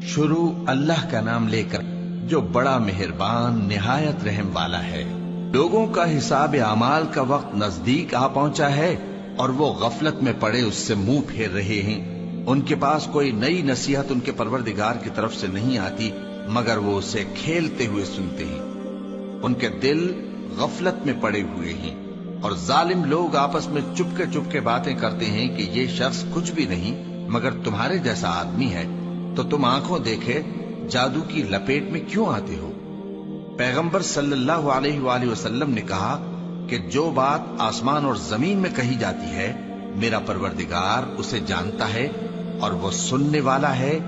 شروع اللہ کا نام لے کر جو بڑا مہربان نہایت رحم والا ہے۔ لوگوں کا حساب اعمال کا وقت نزدیک آ پہنچا ہے اور وہ غفلت میں پڑے اس سے منہ پھیر رہے ہیں۔ ان کے پاس کوئی نئی نصیحت ان کے پروردگار کی طرف سے نہیں آتی مگر وہ اسے کھیلتے ہوئے سنتے ہیں۔ ان کے دل غفلت میں پڑے ہوئے ہیں اور ظالم لوگ آپس میں چپکے باتیں کرتے ہیں کہ یہ شخص کچھ بھی نہیں مگر تمہارے جیسا آدمی ہے، تو تم آنکھوں دیکھے جادو کی لپیٹ میں کیوں آتے ہو؟ پیغمبر صلی اللہ علیہ وآلہ وسلم نے کہا کہ جو بات آسمان اور زمین میں کہی جاتی ہے میرا پروردگار اسے جانتا ہے اور وہ سننے والا ہے،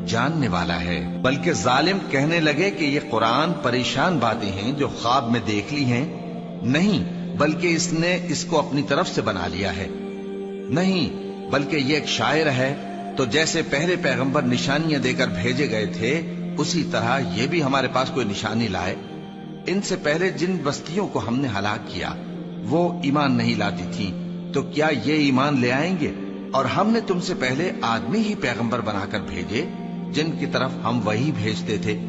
جاننے والا ہے۔ بلکہ ظالم کہنے لگے کہ یہ قرآن پریشان باتیں ہیں جو خواب میں دیکھ لی ہیں، نہیں بلکہ اس نے اس کو اپنی طرف سے بنا لیا ہے، نہیں بلکہ یہ ایک شاعر ہے۔ تو جیسے پہلے پیغمبر نشانیاں دے کر بھیجے گئے تھے اسی طرح یہ بھی ہمارے پاس کوئی نشانی لائے۔ ان سے پہلے جن بستیوں کو ہم نے ہلاک کیا وہ ایمان نہیں لاتی تھیں، تو کیا یہ ایمان لے آئیں گے؟ اور ہم نے تم سے پہلے آدمی ہی پیغمبر بنا کر بھیجے جن کی طرف ہم وہی بھیجتے تھے۔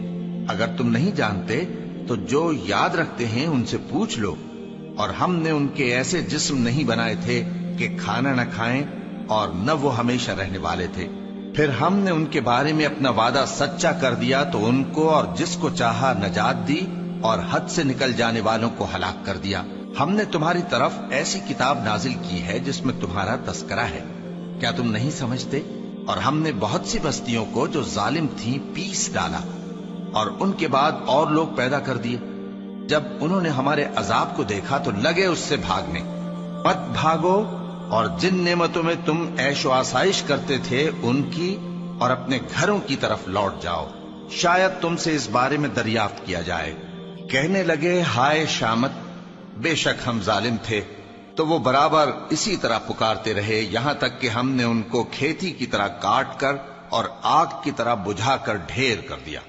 اگر تم نہیں جانتے تو جو یاد رکھتے ہیں ان سے پوچھ لو۔ اور ہم نے ان کے ایسے جسم نہیں بنائے تھے کہ کھانا نہ کھائیں اور نہ وہ ہمیشہ رہنے والے تھے۔ پھر ہم نے ان کے بارے میں اپنا وعدہ سچا کر دیا تو ان کو اور جس کو چاہا نجات دی اور حد سے نکل جانے والوں کو ہلاک کر دیا۔ ہم نے تمہاری طرف ایسی کتاب نازل کی ہے جس میں تمہارا تذکرہ ہے، کیا تم نہیں سمجھتے؟ اور ہم نے بہت سی بستیوں کو جو ظالم تھیں پیس ڈالا اور ان کے بعد اور لوگ پیدا کر دیے۔ جب انہوں نے ہمارے عذاب کو دیکھا تو لگے اس سے بھاگنے۔ مت بھاگو اور جن نعمتوں میں تم عیش و آسائش کرتے تھے ان کی اور اپنے گھروں کی طرف لوٹ جاؤ، شاید تم سے اس بارے میں دریافت کیا جائے۔ کہنے لگے ہائے شامت، بے شک ہم ظالم تھے۔ تو وہ برابر اسی طرح پکارتے رہے یہاں تک کہ ہم نے ان کو کھیتی کی طرح کاٹ کر اور آگ کی طرح بجھا کر ڈھیر کر دیا۔